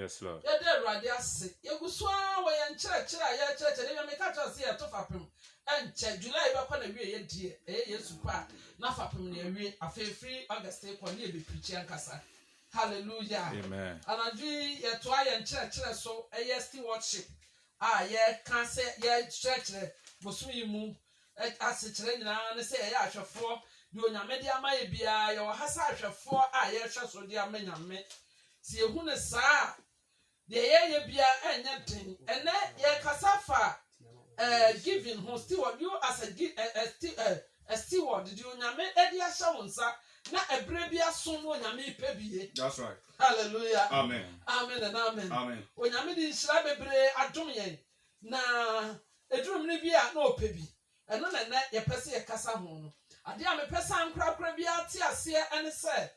Yes, Lord. Ya de Awurade ase. Ye gusua wo ye nkyerɛkyerɛ a ye kyerɛkyerɛ de me ka kyerɛ se ye to fapem. Enche July be kwa na wie ye die. Yesu pa na fapem na wie afefiri August kwa na ye be preach ankasa. Hallelujah. Amen. Anadwi ye to aye nkyerɛkyerɛ so stewardship. Ye ka se ye kyerɛkyerɛ bosu yi mu ase kyerɛ nyina ne se ye ahwɛfo de onyame de ama ye bia ye wo hasa ahwɛfo ye hwɛ so de ama nyame. Si ehu ne saa de ye bia enya den ene ye kasa fa giving who steward you as a steward did you nyame edi ahya wonsa na ebre bia so no nyame pebie. That's right. Hallelujah. Amen. Amen and amen. Amen. Onyame di nhira bebre adom yen na edurum ne bia na opebi eno na ye pese ye kasa ho no ade a me pese ankra bia te ase ene se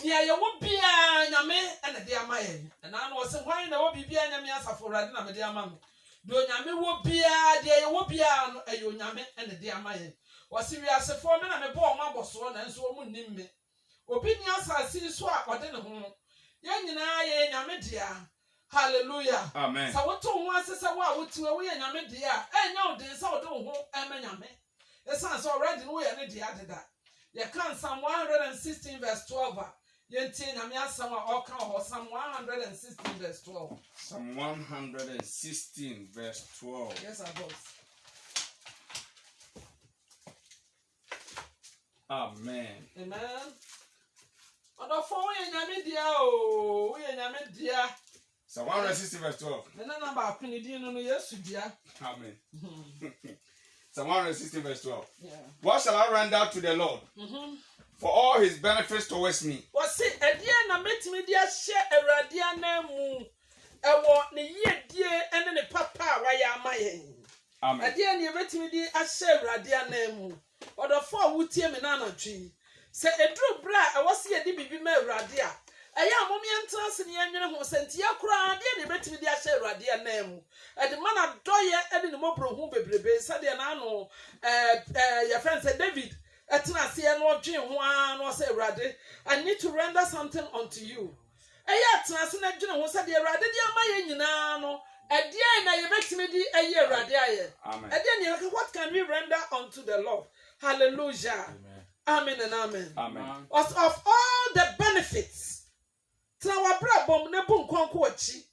nia ye wo bia nyame ene de ama yen na no se hwan na wo bibia nyame asafo rade na me de ama no do nyame wo bia de ye wo bia no ayo nyame ene de ama yen wose wi asefo me na me bo o maboso na nso o mu nnim me obi ni asase so a ode ne ho ye nyina ye nyame dia. Hallelujah. Amen. Sa woto ho asesa wo a wotiwe wo ye nyame dia enya odin sa wodo ho ema nyame esan so already no ye ne dia deda ye kan Psalm 116 verse 12 ye ntie nyame asam a o kan ho Psalm 116 verse 12. Psalm 116 verse 12. Yes, our boss. Amen. Amen. Odo fo wo ye nyame dia o wo ye nyame dia. Psalm 160 verse 12. Na number akunidi no Yesu dia. Amen. Psalm 160 verse 12. Yeah. What shall I render to the Lord for all his benefits towards me? Wasi edie na metimi dia hye Awurade anamu ewo ne yedie ene ne papa wa ya amaye. Amen. Edie ne metimi di ahye Awurade anamu. Odofo a wutie me na anatwi. Se edru bra ewo se yedi bibi ma Awurade a eya amomi entrance ne yenwene ho sentia kura de ne betimi di ahye Awurade anamu. Ede mana doye ede ne mobro hu bebrebe sade na ano your friend said David etina se no dwen ho an no say Awurade I need to render something unto you. Eya etina se na dwen ho sade Awurade di amaye nyina no ede na ye betimi di eye Awurade aye. Amen. Ede ne what can we render unto the Lord? Hallelujah. Amen. Amen and amen. Amen. Of all the benefits tna wabra bom ne bu nkonko achi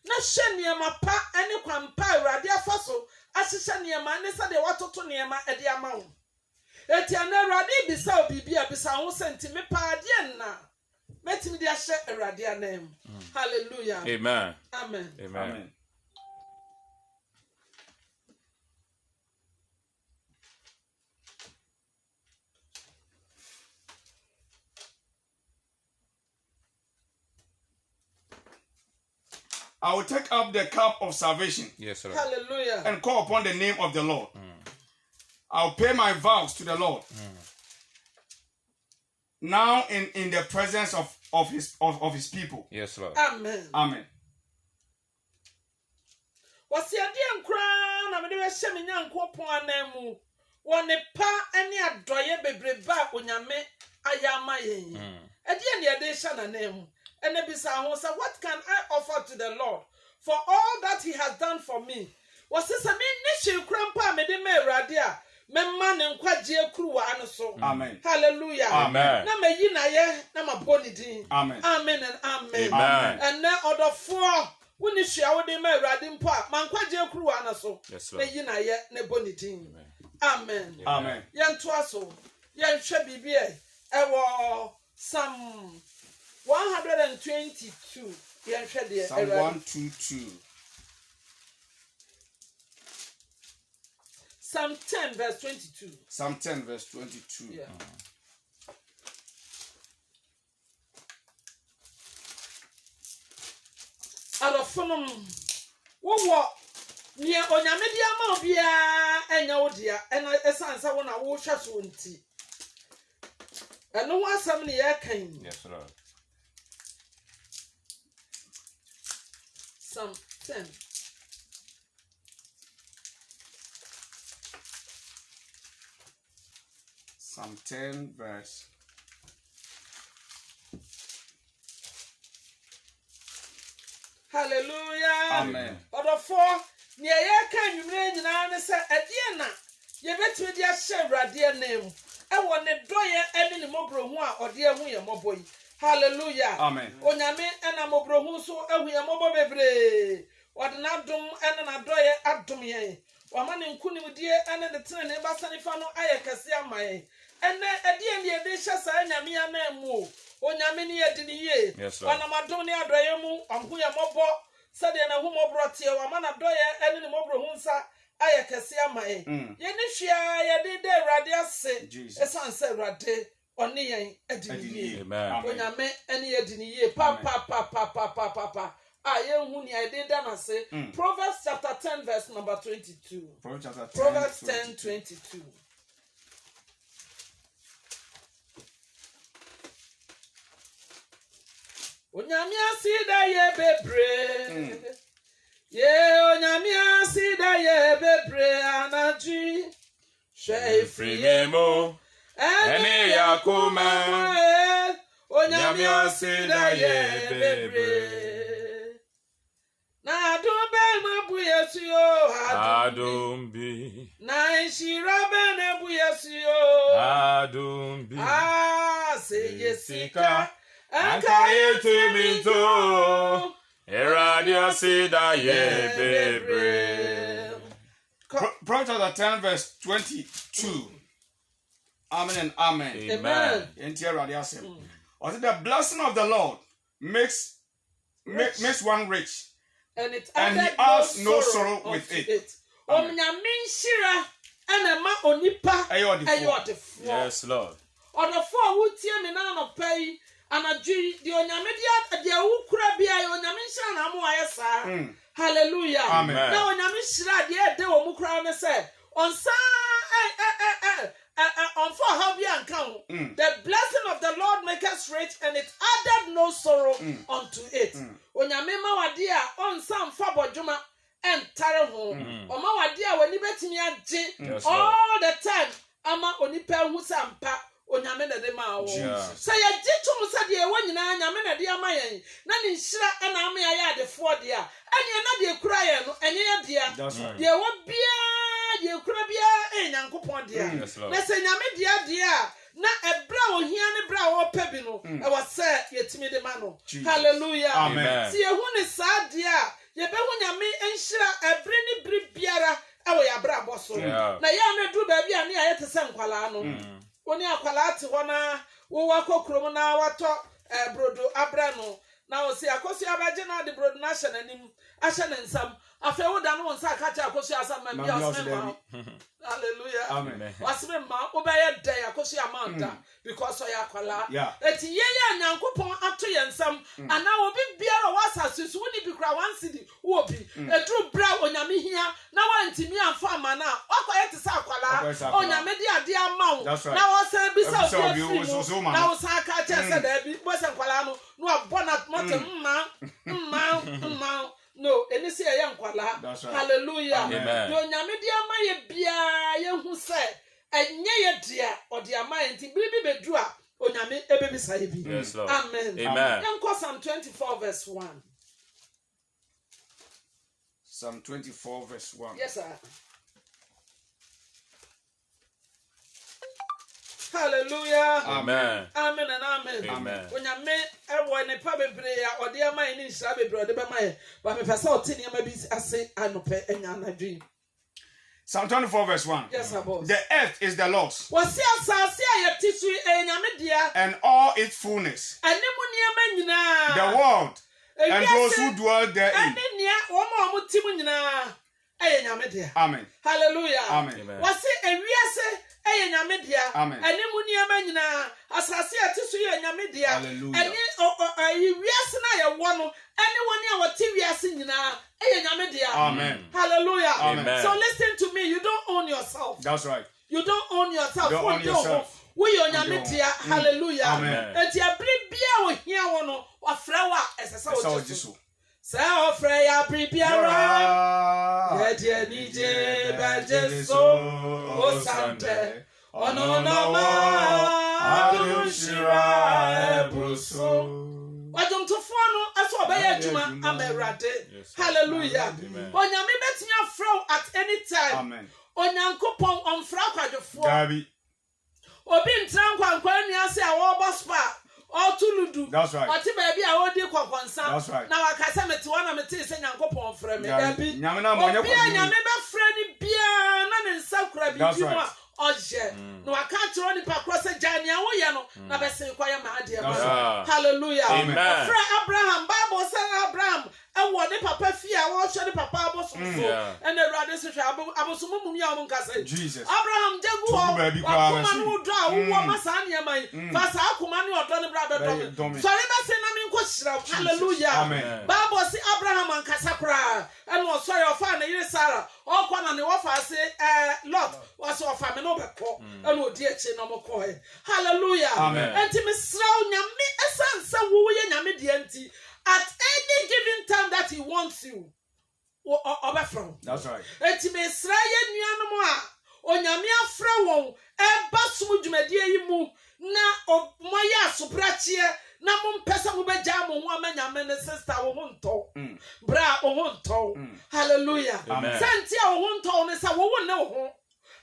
na hye niema pa ene kwampa Awurade afaso ahyehye niema ne sade watoto niema ede ama wo eti ana Awurade bisa obibia bisa ho sentime pa de na metimi de ahye Awurade anam. Hallelujah. Amen. Amen. Amen. Amen. I will take up the cup of salvation. Yes, sir. Hallelujah. And call upon the name of the Lord. I'll pay my vows to the Lord. Now in the presence of his people. Yes, Lord. Amen. Amen. Wasi ade ankra na me de hye me nyankopon anamu woni pa ene adoye bebreba onyame ayama yen. Ade ne ade hye na namu. And bisa ho say what can I offer to the Lord for all that he has done for me? Wasi se me ni hye krampa me de me Awurade a memma ne nkwaje kuruwa an so. Amen. Hallelujah. Amen. Na me yi na ye na maboni din. Amen. Amen and amen. Amen. And na odofo woni hwea wo de me Awurade mpo a mankwaje kuruwa an so. Yes, Me Lord. yi na ye ne boni din. Amen. Amen. Yento aso. Yen hwe bibie ewo Psalm 122. Yen hwe de Psalm 122. Psalm 10 verse 22. Psalm 10 verse 22. Yeah. Arofonum wo nie onyame dia ma obia enya wo dia ena esansa wo na wo hwa so nti eno ho asam ne ye kan. Yes, Lord. Psalm 10 Psalm 10 verse Hallelujah. Amen. Order 4. Near ye can you mean an say at Diana. Ye bet with your share, dear name. I want the doyer any mobro or dear William Moboy. Hallelujah. Amen. Onyame and a mobro who so a William Mobobre. What not dum and an adoyer at dum ye. Waman in Kuni dear and the train never sanifano ayakasia my. And then at the end, they shall say, Namia name. Onyamini ediniye. Yes, Lord. Wanamadoni adrayemu amhuya mobo sade na humo brotie wamana doye eni mobro hunsa aye kese amae. Yeni hwia ye de Awurade ase esan se Awurade oni yen ediniye. Amen. Onyame eni ediniye pa. Aye hu ni ide da na se. Proverbs chapter 10 verse number 22. Proverbs 10:22. Onyamia sida ye bebre. Ye onyamia sida ye bebre anaji. Free Nemo. Ene yakuma. Onyamia sida ye bebre. Na dumbe mabu yesu yo. Adumbi. Na ishirabe nebu yesu yo. Adumbi. Se yesika. Ankaye tuminto. Eradia sida ye bebre. Proverbs chapter 10 verse 22. Amen and amen. Amen. Also, the blessing of the Lord makes one rich, and it and he has no sorrow with it. Omnyaminshira enema onipa ayodefo. Yes, Lord. Odofo who tie me na no pay anadwi de onyame de awukura bia onyaminshira na mo ayesa. Hallelujah. Amen. Na onyamishira de wo mukura ne se onsa on for how be account. The blessing of the Lord makes rich, and it added no sorrow unto it. Onyamema wadia on some fabojuma and taraho. Oma wadia when you betimi aje all the time. Ama onipa hu sampa onyame na de ma wo. So ya jitu musa de wo nyina nyame na de ama yen. Na ni nhira na ama ya de fo de a. Enye na de kura yen no enye ya de. De wo bia de kura bia enyankopon de a. Na se nyame de a na ebra wo hia ne bra wo pebi no e wo se yetimi de ma no. Hallelujah. Amen. Si ehu ne sa de a ye be hu nyame enhira ebre ni bri biara e wo ya bra boso. Na ya na du ba bia ne ayete se nkwala no. Oni akwala ate ho na wo wakokrom na wato brodo abra no na o se akosu abaje na de brodo na hye nanim ahye ne nsam afa wo da no nsa aka cha akosu asam ma bia osema. Hallelujah. Amen. Wasime ma obaye day akosu amanda because o ya akwala eti ye ya nyankopon ato ye nsam ana obi biara wasa susu woni bi kra wan sidi wo bi edru bra onyame hia na wantimi amfa ama na akoye te sa akwala onyame di ade ama wo na wo san bi sa obi na wo san aka cha se da bi bo se akwala no abona moto mma no, any say a young kwala. Hallelujah. Yo nyame di ama ye bia ye hu se enye ye dia or dia mind bibi bedru a onyame ebebi sa ye bi. Yes, Lord. Amen. Amen. Psalm 24 verse 1. Psalm 24 verse 1. Yes, sir. Hallelujah. Amen. Amen and amen. Amen. When you make a one a public prayer or dear mind in Shabby brother by my but me person tini maybe I say I no pay any other dream. Psalm 24 verse 1. Yes, sir, boss. The earth is the Lord's. Was your tissue and Yamidia and all its fullness. And the world and those who dwell therein. And then ya one more Timunina. Amen. Hallelujah. Amen. Was it a rease? Amen. And Nimunina, as I say, to see a Yamidia. Hallelujah. And you reasona one, anyone your TV singing now, Amen. Hallelujah. Amen. So listen to me, you don't own yourself. That's right. You don't own yourself. You don't own yourself. We on Yamidia. Hallelujah. Amen. And you bring beer here one or flower as a soul. Sao Freya prepare Yet nije Bajeso O Sante Ono Nama Adushira Ebruso wadwomtofoɔ no ɛsɛ ɔbɛyɛ adwuma ama Awurade. Hallelujah. Onyame betumi afrɛ at any time. Amen. Onyankopɔn ɔmfra kwadwofoɔ. Gabi. Obi ntra nkwankwan ni ase a wɔbɔ spa. Ɔtuludu. That's right. Ɔte baabi a wɔdi kɔkɔnsa. That's right. Na wakasa mete hɔ na mete sɛ Nyankopɔn frɛ me. Gabi. Nyame na mo nyɛ Obi a Nyame bɛfrɛ ni bia na ne nsa kura bibi mu a ɔyɛ. Na waka kyerɛ nipa korɔ sɛ gya nea woyɛ no na bɛsen kɔyɛ ma adeɛ ma. Hallelujah. Amen. Frɛ Abraham, Bible sɛ Abraham ɛwɔ ne papa fie a wɔhwɛ ne papa abosom so. Ɛna Awurade sɛ hwɛ abosom mu mi a wɔn nkasa. Jesus. Abraham jegu hɔ. Wakoma no dɔ a wowɔ ma saa nneɛma yi. Fa saa akoma ne ɔdɔ ne bra bɛdɔ me. Sɔre bɛsɛ na me nkɔ hyira. Hallelujah. Amen. Bible sɛ Abraham ankasa koraa. Ɛna ɔsɔre ɔfa ne yere Sarah. Ɔkɔ na ne wɔfa ase Lot. Wɔsɛ ɔfa me no bɛkɔ. Ɛna odi akyi na ɔmɔkɔɛ. Hallelujah. Amen. Enti mesrɛ Nyame ɛsan sɛ wo yɛ Nyame deɛ nti. At any given time that he wants you, from. That's right. Eti me Israel nuanom a onyame afrɛ wɔn ɛba som dwumadie yi mu na moyɛ asobrachie na mo mpɛsɛ mo bɛgya mo ho ama nyame ne sister wo ho ntɔ. Bra wo ho ntɔ. Hallelujah. Sɛnti a wo ho ntɔ ne sɛ wo ne wo ho.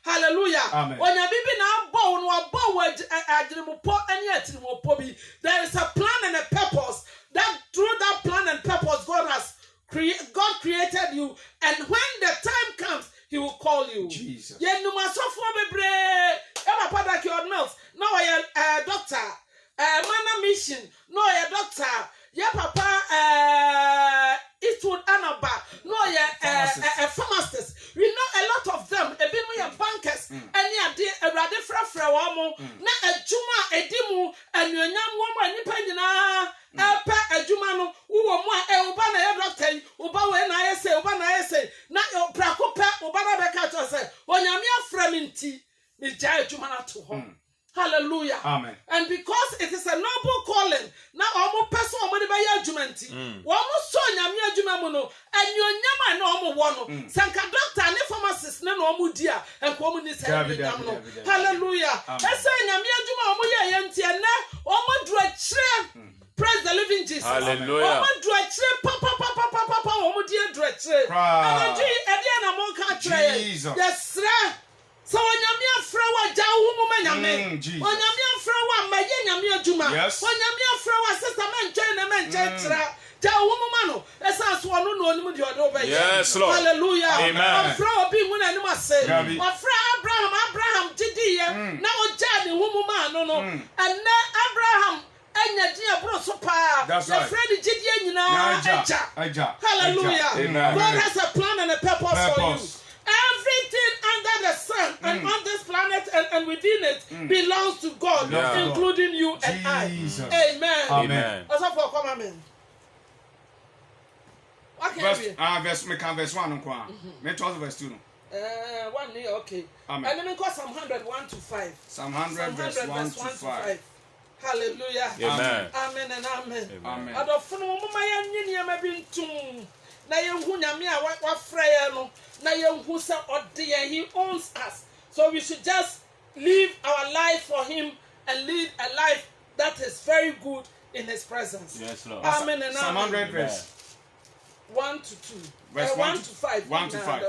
Hallelujah. Onyame bi na abɔ no abɔ wo agyeremopo ani atirimopo bi. There is a plan and a purpose. That through that plan and purpose, God created you, and when the time comes, He will call you. Jesus. Ye numasofo bebre. Ema pada ki on mills. No, I doctor. Mana mission. No, I doctor. Ye papa. Eastwood Anaba. No, a pharmacist. We know a lot of them. A bit more bankers. Any idea a radifra wamo. Na a juma a dimu and your young woman independent. Epa ejumano uwo mwa ubana ya doctor ubawe na say ubana say na prakope ubana beka to say onyame aframinti ni jaya ejumana to home. Hallelujah. Amen. And because it is a noble calling, now omo person omo de baya adwumanti. Womo so nyame adwuma mu no, anyo nyama na omo wo no. Sanka doctor ne pharmacist ne no omo dia, enko omo ni say nyam no. Hallelujah. Ese nyame adwuma omo ye yentie na omo dru akire. Praise the living Jesus. Hallelujah. Omo dru akire papa omo die dru akire. Anaji ede na mo ka akire. Jesus. Yes, sir. So onyame afra wa ja wo mu manyame onyame afra wa maye nyame adwuma onyame afra wa sister mentwen na mentwen kira ja wo mu ma no esa so ono no onim de odo be yes Lord hallelujah amen afra obi hu na nim ase afra Abraham gidiye na o ja ne wo mu ma no no and Abraham anya dia bro so pa the friend gidiye nyina aja hallelujah God has a plan and a purpose for you. Everything under the sun and on this planet and within it belongs to God, including you and Jesus. I. Amen. Amen. Also for come amen. Verse 1 nkwa. Me to verse 2 no. 1 year okay. Amen. And then Psalm 100 1 to 5. Psalm 100 verse 1 to 5. Hallelujah. Amen. Amen and amen. Amen. Adofunu mo ma ya nyini ma bi ntum. Na yenhu nyame a wa frɛ no na yenhu sɛ ɔde he owns us, so we should just live our life for him and lead a life that is very good in his presence. Yes Lord. Amen and Psalm 100 verse 1 to 2 verse 1 to 5 1 to 5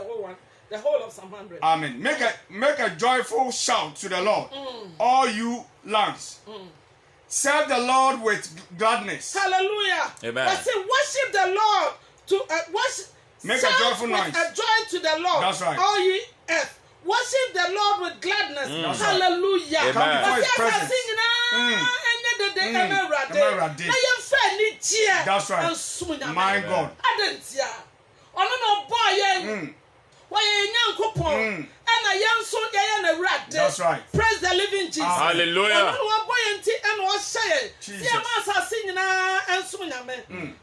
the whole of Psalm 100. Amen. Make a joyful shout to the Lord, all you lands. Serve the Lord with gladness. Hallelujah. Amen. I say worship the Lord. To worship, make a joyful noise. A joy to the Lord. That's right. All ye earth, worship the Lord with gladness. Hallelujah. Right. Come before His presence. That's right. My God. That's right. Praise the living Jesus. Hallelujah.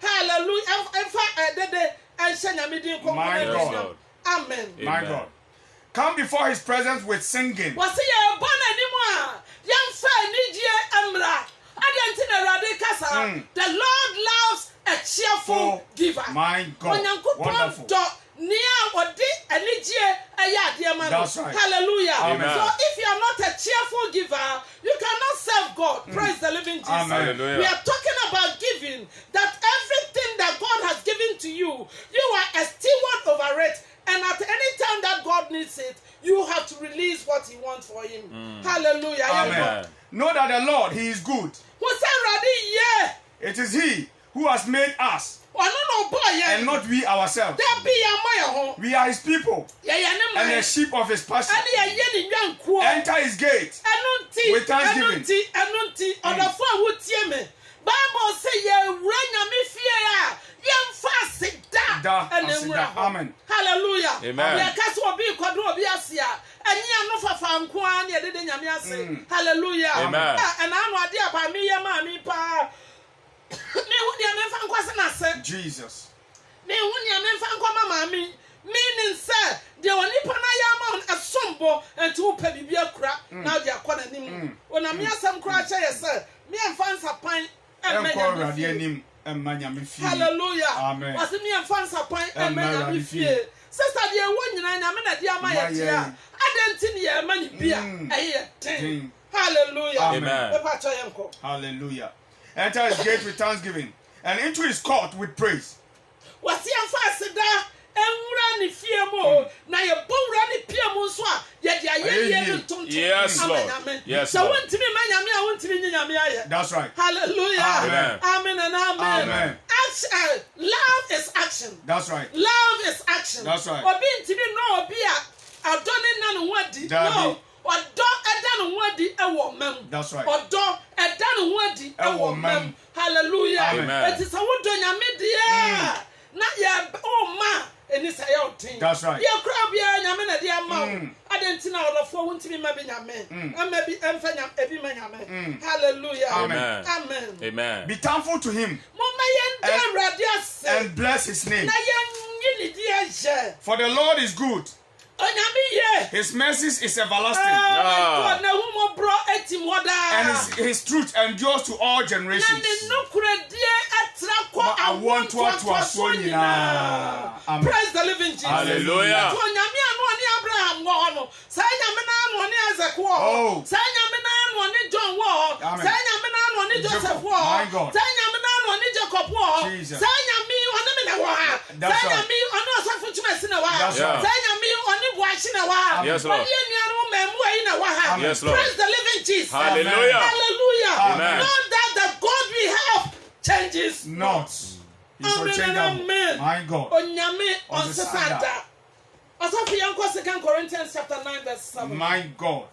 Hallelujah. My God. Amen. My God. Come before His presence with singing. The Lord loves a cheerful giver. My God. Wonderful. Nia odi enijie eya de ma no. That's right. Hallelujah. Amen. So if you are not a cheerful giver, you cannot serve God. Praise the living Jesus. Amen. Hallelujah. We are talking about giving, that everything that God has given to you, you are a steward over it. And at any time that God needs it, you have to release what He wants for Him. Hallelujah. Amen. Know that the Lord, He is good. Who said, "Ready? Yeah." It is He who has made us and not we ourselves. We are His people and the sheep of His pasture. Enter His gate with thanksgiving. Bible say Amen. Hallelujah. Amen. Hallelujah. Amen. And I'm not there by me, mammy, pa. Jesus. Meaning, sir, the only panayama a sombo and two penny beer crap. Now they are calling him. When I'm here, some crash, sir, me and fans are pine and Hallelujah. Amen. Was me and fans are pine and many fear. Sister, dear one, and I'm in a dear my idea. I didn't think your money beer. Hallelujah. Amen. Hallelujah. Enter His gate with thanksgiving and into His court with praise. What's your fast da? And run fear more. Now your bone running piano swap. Yet Yes, Lord. Yes, so Lord. want to be I want to be That's right. Hallelujah. Amen. Amen and amen. Amen. Action. Love is action. That's right. Love is action. That's right. Or being to be no be a done in none no. Or done what the woman. That's right. Or done what the woman. Hallelujah. Amen. It is a wood on your media. Not your ma. And it's a young thing. That's right. Your crab, yeah, Yaman, dear mom. I didn't know the phone to be maybe Yaman. And maybe every man. Hallelujah. Amen. Amen. Amen. Be thankful to Him and bless His name. For the Lord is good. His mercies is everlasting. And his truth endures to all generations. Praise the living Jesus. Hallelujah. Yes, Lord. Yes, Lord. Praise the living Jesus. Hallelujah. Hallelujah. Amen. Not that the God we have changes Not. He's unchangeable. My God. Onyame onsesada. Also for Yanko 2 Corinthians chapter 9 verse 7. My God.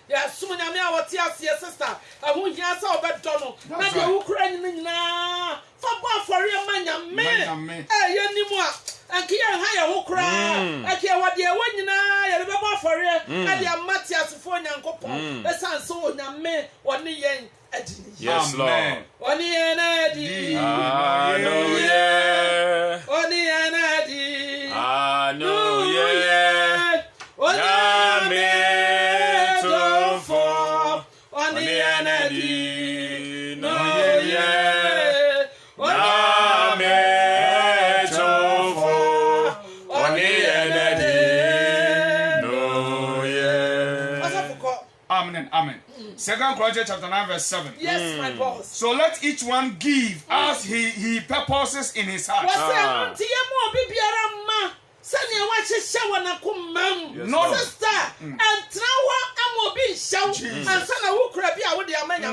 Yes, soon I mean what your sister. I won't hear so bad Donald. Not the Ukraine now. For your man. Anymore. And Kia hire who cry. I care what dear one you know, remember for you. And your Matthias for Yanko. The son so young man, 1 year. Yes, Lord. One year, Eddie. Hallelujah. One year, Eddie. Hallelujah. Yame to for. One year, Eddie. No, yeah. Yame to for. One year, Eddie. No, yeah. Amen. Amen. 2 Corinthians chapter 9 verse 7. Yes, my boss. So let each one give as he purposes in his heart. No sister, and Trawa and be show, and son who crab ya with the Amen.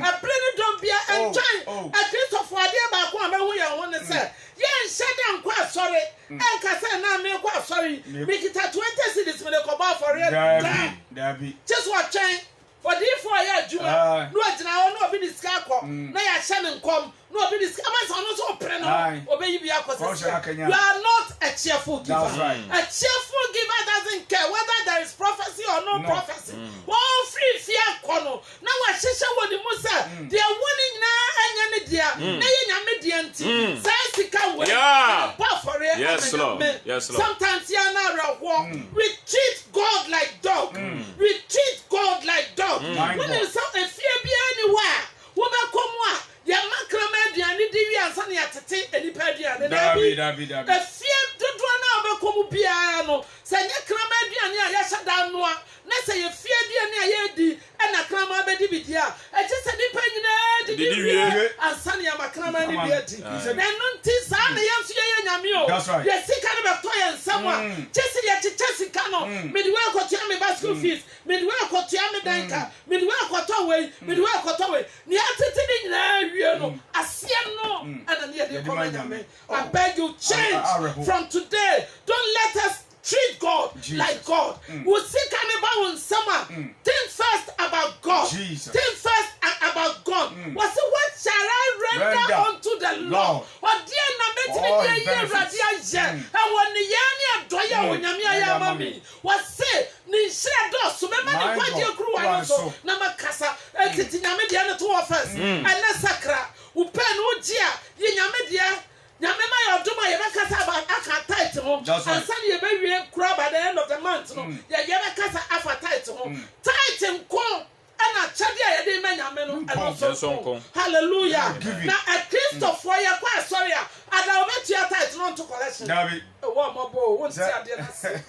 A pretty don't be and join a Christopher dear back one who you want to say. Yes, shut down quite sorry. And Cassandra, I'm quite sorry. Make it at 20 cities with a cobalt for it. Just what change. But if I had you, no, be this car. No, I shan't come. No, be this. I'm also praying. Obey you, you are not a cheerful giver. Right. A cheerful giver doesn't care whether there is prophecy or no prophecy. All free fear corner. Now I shall what the Musa. They are winning now and any dear. Nay, Yes, Lord. Yes, Lord. Sometimes you are not a walk. We treat God like dog. We treat God like dog. When there's something fear be anywhere. What about come? Your macrame, the Andy and Sunny at the tape, and the Padian. The fear to do komu bia no se nye krama aduane a ya hyada no a na se ye fie aduane a ye di na krama be di bidia e che se nipa nyina di wie ansane ya makrama ni bia di na no nti sa na ye nso ye nyame o ye sika ne be to ye nsam a che se ye che sika no me di we akotua me school fees me di we akotua me danka me di we akotua we me di we akotua we ni atete ni nyina wie no asia no ana ne ye di ko nyame. I beg you, change from today. Don't let us treat God like God. We see carnival in summer. Think first about God. Think first about God. What shall I render unto the Lord? What dear Nameti Radia and when the Yanni Doya when Yamia Mami was say, Nisha so remember what you grew and so Namakasa, and Titinamidiana to offers, and Nasakra, who pen Ujia, Yamadia. Nyamema ya duma ye bekasa about aka tight ho and say ye be wie kura by the end of the month no ye bekasa afa tight ho tight nko ana chade ye dey manyame no and so hallelujah na a Christopher ye kwa sorry ada obetua tight no to collection dabi wo mobo won see ade na se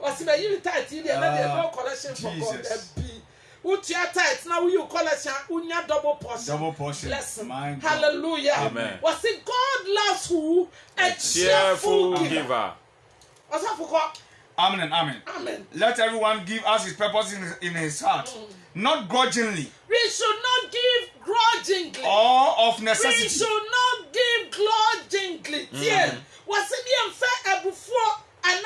o se be you tight ye dey na no collection for God be Utia tight now you collection unya double portion blessing. Hallelujah. Amen. Was it God loves who? A cheerful giver. Amen and amen. Amen. Let everyone give us his purpose in his heart, not grudgingly. We should not give grudgingly. Or of necessity. We should not give grudgingly. Yeah. Was it the unfair before? And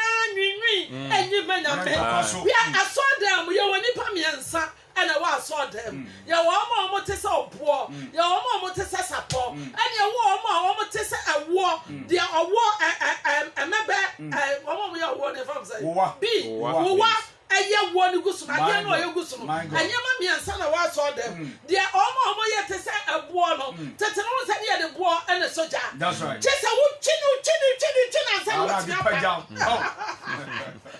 you men are we are saw them, you were nipa miensa. And I saw them. Your woman want to say poor. Your woman want to say support. And your woman want to say a war. They are war. A member. Woman, we are one from say. Be war. And you want to go to my know you go to. And your mommy and son of us saw them. They are almost yet to say a war. Tatanus had the war and a soldier. That's right. Just a wood chin.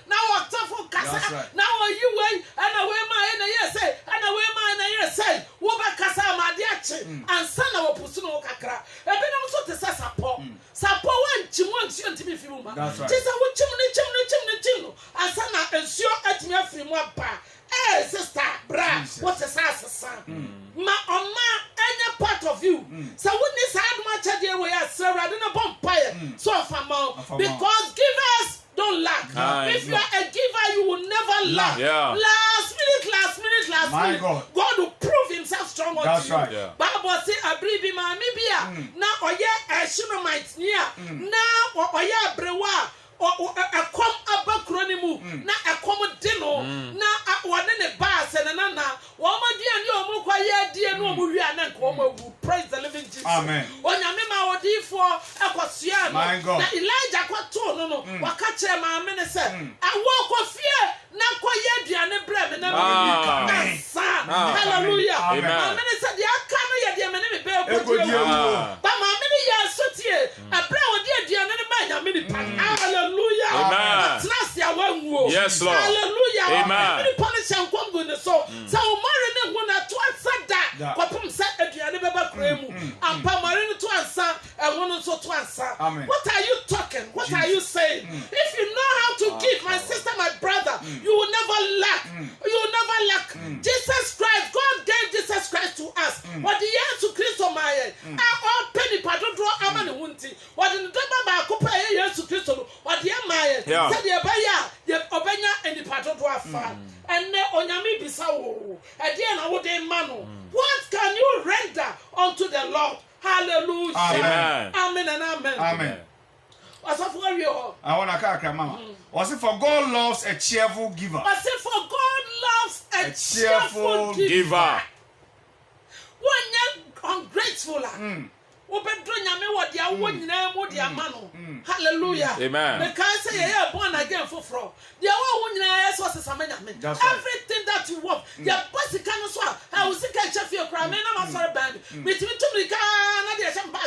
Now what tough Casa. Now you wait and away my in a year say. And away my in a year say. Woba Casa Madiachi and son of Pusuno Kakra. A bit also to say support. Support one chimon to be film. Just a wood chimney. And son and sure at me from what pa. Eh, sister, bra, what a son. Ma any part of you. So witness how much I deal with us, sir, rather than a vampire. So far more. Because givers don't lack. If you are a giver, you will never lack. Yeah. Last minute. God will prove himself strong on you. That's right. Bible say abribi ma mibia. Na oye a Shunammite near. Na oye brewa. A come abakronimu. Na a come dino. Na one in a bass and anana. Wama dear no more dear no more. Praise the living Jesus. Amen. When you remember what he for a question. My God. Na Elijah quato no. Wakache ma minister. I walk of fear. Na kwa diane brem na son. Hallelujah. My minister the akano ye dia mene me be but my mini ya sotie. A bra o dia diane na mini hallelujah. Amen. Yes, Lord. Hallelujah. Amen. Many punish and come with the soul. So marine when I said that. Kopum said Adriana Baba Kremu. And Pamarine to answer and one also to answer. What are you talking? What are you saying? If you know how to give, my sister, my brother, you will never lack. You will never lack. Jesus Christ, God gave Jesus Christ to us. What the year to Christ on my all penny pardon draw Amani Wunti. What in the Baba Copa years to Christ what the Maya said the Abaya, the Obenya and the pardon draw far. And Onyami Bisao, and then I would manu. What can you render unto the Lord? Hallelujah. Amen. Amen and amen. Amen. What's up for you? I want to crack mama. Was it for God loves a cheerful giver? What's it for God loves a cheerful giver? When you're ungrateful, hallelujah. Amen. Because say you're born again for fraud. Everything that you want, your bossy can as well. I was sick at your crime, and I'm sorry, band. Between two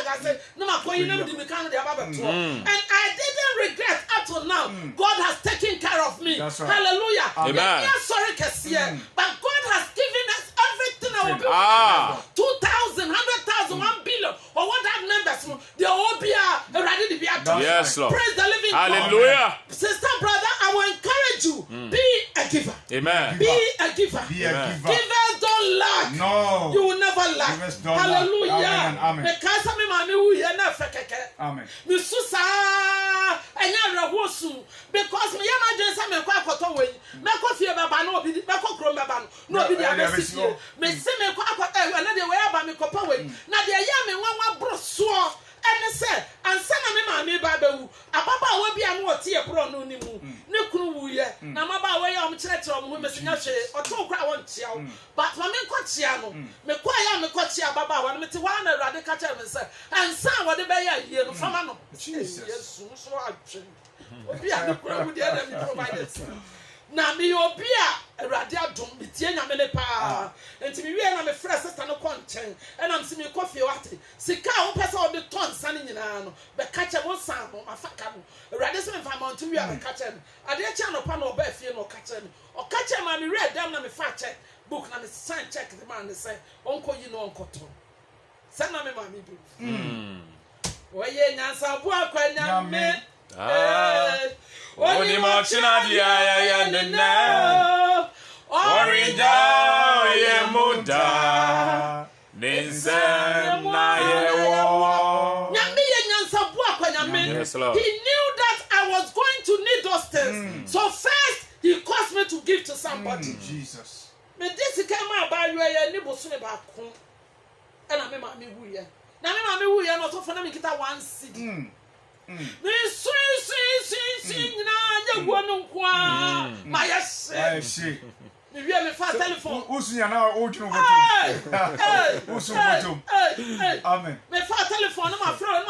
I said, no, and I didn't regret up till now. God has taken care of me. Hallelujah. Amen. Sorry, Cassia, but God has given us everything I will be 2,000, 100,000, 1 billion, or what that numbers, they all be ready to be a Yes, Lord. Praise the living God. Hallelujah. Sister, brother, I will encourage you. Be a giver. Amen. Be a giver. Be a giver. Givers don't lack. No. You will never lack. Givers don't Hallelujah. lack. Amen. Because me mami wu ye na fekeke. Amen. Me susa enya rawosu because me yama jensa me kwa akoto we. Me ko fie baba na obi me ko kro baba no obi dia be sie. Me se me kwa akoto na de we aba me kopa we. Na de ya me nwanwa broso. And say, and some of me babu, a papa will be a more tear pro no ni mu. No kunu ye. Na maba way on church or women or 2 crowd one chiao. But my men cochiano, me quite me cochia baba, and me to one radical and say, and some what the bay here from ano. Jesus, so I be a crowd with the other providers. Na me obia radia dum bitie nyame ne pa enti me wie na me fresh sister no konchen and am si me coffee wate sika wo pese wo de ton sane nyina no be kache mo san mo afaka no rade se me fa mount wi a be kache no ade cha no pa no ba fie no kache no o kache ma me read dem na me fa check book na me sign check the man say onko yi no onko to se na me ma me bi oye nyansa bu akwa nyame Oni machina dia ya nena Orida ye muda Ninsen na ye wo Nyame ye nyansa bu akwa nyame. He knew that I was going to need those things. So first he caused me to give to somebody. Jesus. Me this came about you ye ni bosu ne ba ko. E na me ma me wu ye. Na me ma me wu ye no so for na me kita 1 seed. Me sweet na ya wonu kwa ma yes me wie me fa telephone usunya na o dwunu botum usu botum amen me fa telephone na ma frɛ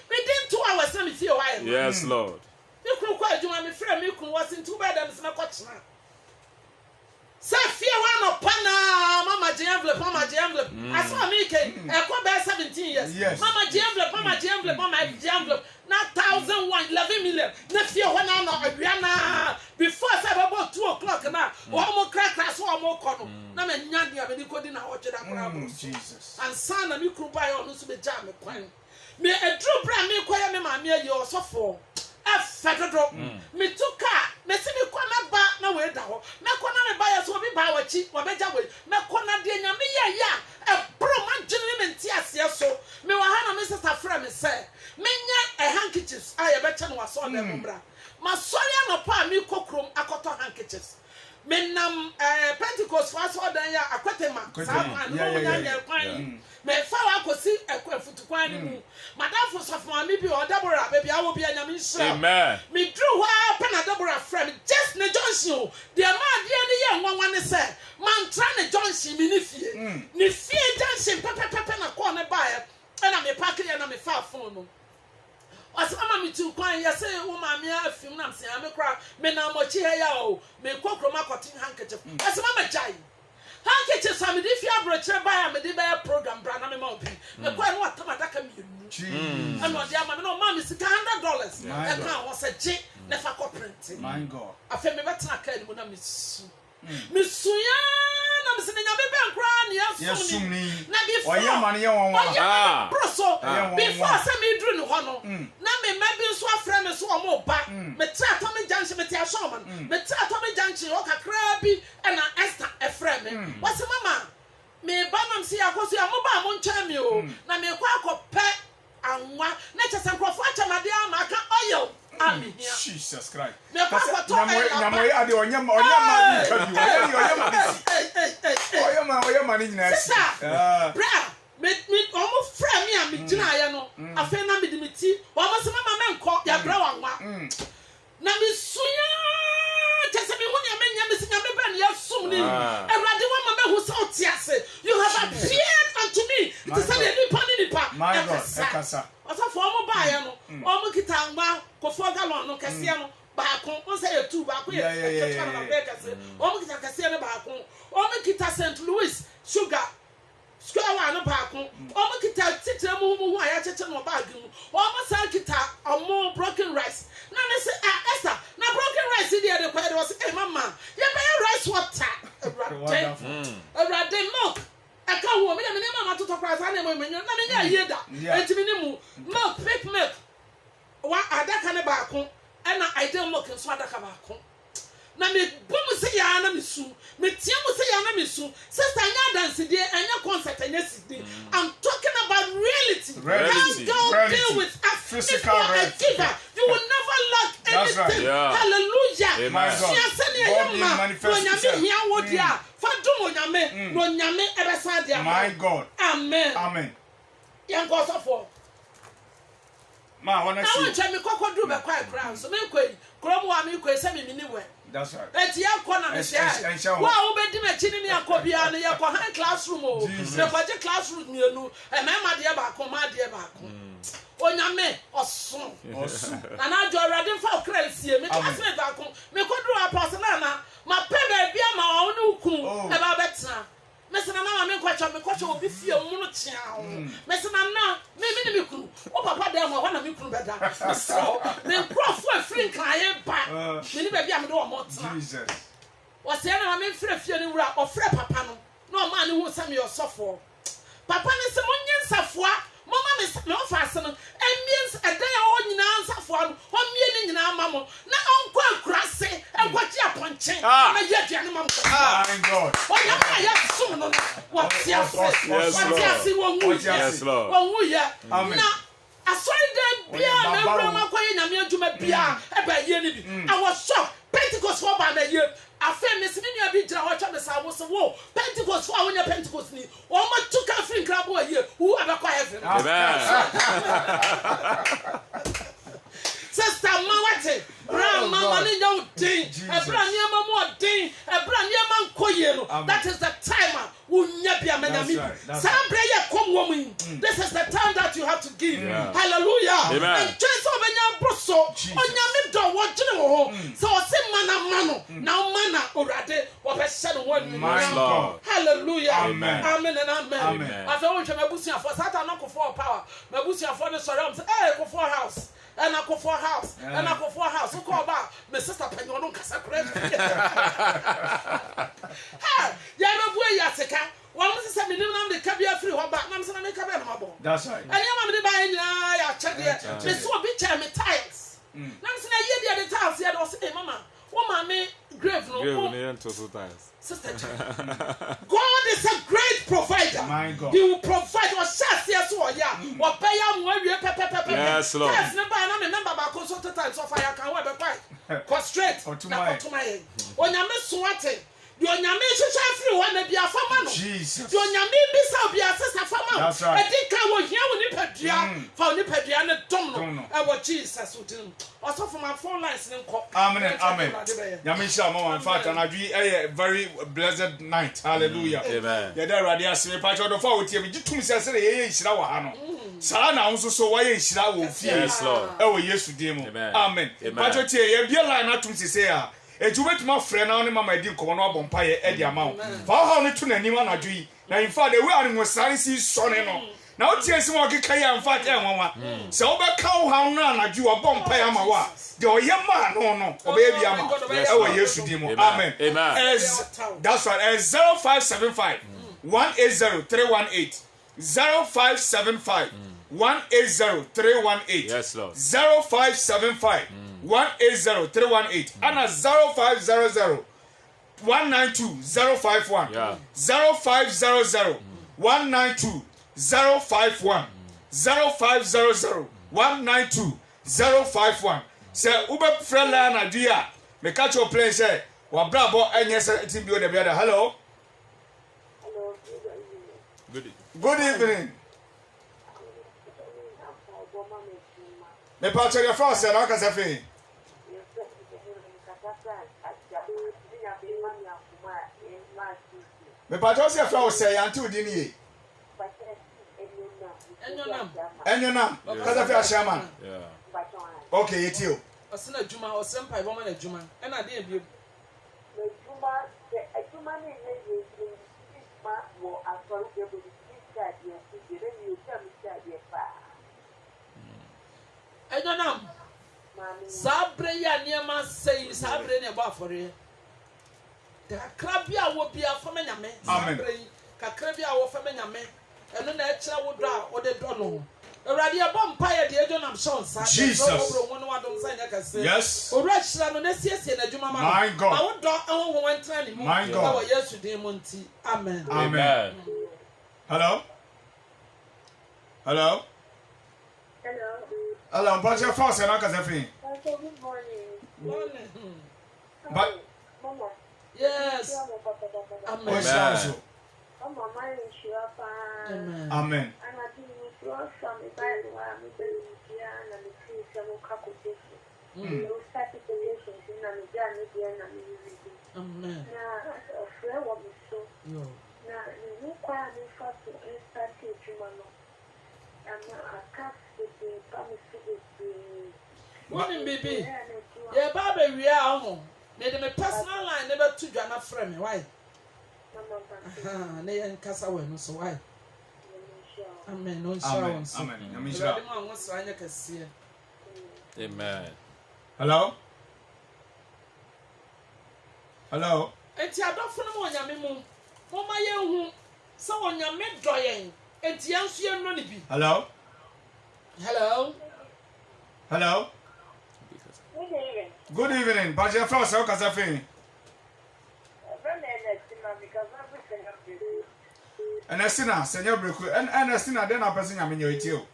me din 2 hours na me fie wa ye. Yes, Lord. Me kru kwa adwuma me frɛ me kru was in 2 bed and na kwa kyena sa fie wa no pana mama je envelope aso me ke e ko be 17 years mama je envelope na 1,001 11 million na fie ho na no awia na before say about 2 o'clock na o mo kra so o mo ko no na me nya dia me ko di na ho tweda kra bro Jesus and son na me kru ba yo no so be ja me kwan me edru bra me ko ya me ma me ayi osofo afedodo me tuka me se me kwa na ba na we da ho me ko na me ba ya so obi ba wachi wo beja we me ko na de nya me ya e bro man gene me nti ase so me wa ha na me sister friend me say me nya handkerchiefs aye be che no waso na mbra ma sori no pa me kokrom akoto handkerchiefs me nam Pentecost was order ya akwetema sa no nya kwan me fa wa kosi ekwafutu kwan ni mu madam for sofo me bi odabora baby awo bi anyame nhira Amen. me drew wa pa na dabora friend just ne Johnson the man dia ne ye nwanwa ne say man tra ne Johnson me ne fie Johnson pepe na call ne bae na me pack ya na me fa phone no asama me tu kwan ya say wo ma me afim na me me kra me na mochi he ya o me kokroma cotton handkerchief asama me jai handkerchief am di fi abroche ba me di ba program bra na me ma obi me kwa no atamadaka me enu and what am no ma me sika $100 e kan wo se je na fa ko print my God afa me betra ka ni mo na me su me suya na me se nya be ben kra ne yasu ni na before oye mane ye won wa broso before say me dru no ho no na me ma bi so afra me so o mo ba me tra to me junction me ti aso man me tra to me junction o kakra bi na Esther e fra me what's mama me ba nam si akoso ya mo ba mo ntwa me o na me kwa akopɛ anwa na chese nkrofo achamade amaka oil ami here Jesus Christ me kwa kwato nyamo ya de onyama ni kabi onyama ni nyina si bra me omo fra me a me gina ya no afa na me dimiti omo se mama me nko ya bra wanwa na me suya chese me hu nya me nya me sinya me ba ne yasum ni ewrade wa mama hu so tiase you have appeared unto me to say the nipa my God ekasa osafo omo ba ya no omo kita ngba kofo galon no kese no baako on say you baako ye ketwa na be kese omo kita kese ne baako omo kita St. Louis sugar square one baako omo kita titire mu aya cheche no bag mu omo sa kita omo broken rice na me say Esther na broken rice dey dey kwere was eh mama ye be rice water everyday milk aka wo me mama to tokra sa na mo menyo na me nya yeda etimi ni mu milk fake milk wa dem look nso adaka baako na me bom se ya na me su me tie mo se ya na me su sister anya dance dey anya concert anya CD. I'm talking about reality. Don't deal with a physical reality. You will never lack anything. Yeah. Hallelujah. My God. My God. Amen. Amen. Young God for. Ma, I want to see. I want to me do be quite ground. So me kwe krom wa me kwe se me niwe. That's right. Eti ya kwa na me say. Wa obedi me chini ni akobia na ya kwa high classroom o. Me kwa je classroom mienu. E me ma de ba ko ma de ba ko. Onyame osun. Na na jo awrade fa okra sie me classmate ba ko. Me kodru apostle na ma pe ba bia ma wo ne ukun e ba betena. Mesina na me kwacha obi fie mu no tia o. Mesina na me kunu. O papa dem ho na me kunu beda. So me crofo afrin kan ye ba. Me ni ba bia me do o motena. Jesus. O se na me frɛ fie ni wura o frɛ papa no. Na o ma ne hu sa me osofo. Papa ne se monye nsafoa. Mama me ofa ase no. Emiens edan ya o nyina nsafoa no. O mie ni nyina amamo. Na onko akurase, enkochi aponche. Na ye aduane mam. My God. Oh, yeah, soon. What's your Yes, Lord. Amen. Now, I saw them beer, I was shocked. Pentecost for by the year. I feel Miss Minia be Jawa Chavis. I was a war. Pentecost for when your Pentecost me. Or my two country crab a year. Who ever quiet? Sister Mawate, Mama no ding, a brand near more ding, a brand near man koyeno. That is the time Unyapia Menami. Sabraya come woman. This is the time that you have to give. Hallelujah. And just over your brosso, on your middle, what you know. So I say mano, now mana orade, or a shadow one. Hallelujah. Amen. Amen and amen. I thought Mabusia for Satan knock for power. Mabusia for the surrounds, go for house. And I go for a house. And I go for a house. Who call back? My sister Penyon Casacre. Yamabuya Yaseka. One was a minimum the cabia free one back. Namson and Cabamabo. That's right. And Yamam buying ya check it. They saw a bitch and me tiles. Namson a year the tiles yet or say, Mamma. Woman may grave no times. Sister, God is a great provider. My God. He will provide or shall see us all, yeah. Or pay him when we pay. Yes, Lord. Yes, never I remember about consultant times of fire can wear quite. Constraint. Or to my on your miss swatting. Your Yamish free one be a farmer. Jesus. Your Yami be a sister farmer. That's right. I think I was here with Nipedia, found Nipedia and Domino. And what Jesus would do. Also from my phone lines. Amen. Amen. Yamisha, Mama, in fact, and I do a very blessed night. Hallelujah. Amen. Yeah, there are the assembly patch of the forward here. You told me, say, Shawano. Sana also so why is Shaw? Yes, Lord. Oh, yes, to demo. Amen. Patch here, be a line not to say. Ejubet my friend on my dear Kono Bompire Eddie amount. For how to anyone I do. Now, in fact, the way I was silencing son and now, tears more Kaya and Fat Emma. So, but cow how none I do a Bompire Mawa. The young man, no, or baby, I'm yes to demo. Amen. Amen. That's right, as 0575 180 318 0575 180 318. Yes, Lord. 0575 180 318 and a 0500 192 051 0500 192 051 0500 192 051. Say Uber Frela na dia me catch your plane say wa brabo enye say team bi o de be hello. Good evening. Me pa chere fra say na ka say fe. Me pa chere say fra say anti odi ni e. Enyonam. Ka say fe shaman. Yeah. Okay, yetio. Osina juma osempa ibo na juma. E na dey bi. Juma ni ye ma wo asori ke bo di Ejonam. Sabre ya niema sei sabre ne ba afore. Da krabia wo bia fama nyame. Sabre kakrabia wo fama nyame. Eno na e kira wo do a wo de do no. Already a bomb pie the agent of Sean. Jesus. Yes. Or Russian, my God. I would not own one training. My God. Yesterday, Monty. Amen. Amen. Hello? Hello? Hello. Hello, but your first and I can say, Good morning. Morning. But, Mama. Yes. Amen. Mama, my insurance. Amen. And I think we will from the Bible, I'm and the trees and the calculations. You start the relations in the Jan and Amen. Now, a friend will be so. Now, you require me first to start teaching Mama. And I can't see the promise to the morning, baby. Yeah, Baba, we are home. Made my personal line never to join a friend. Why? They and Casawa, so why? Amen. No insurance. Amen. Hello? Hello? And Tia don't know Yamimu. Mama, you so on your mid drying. And Tiansu and Ronnie. Hello? Hello? Hello? Good evening. But your first, how can I feel? And I see now, Senor Bruku, and I see now, then I'm passing a minute you.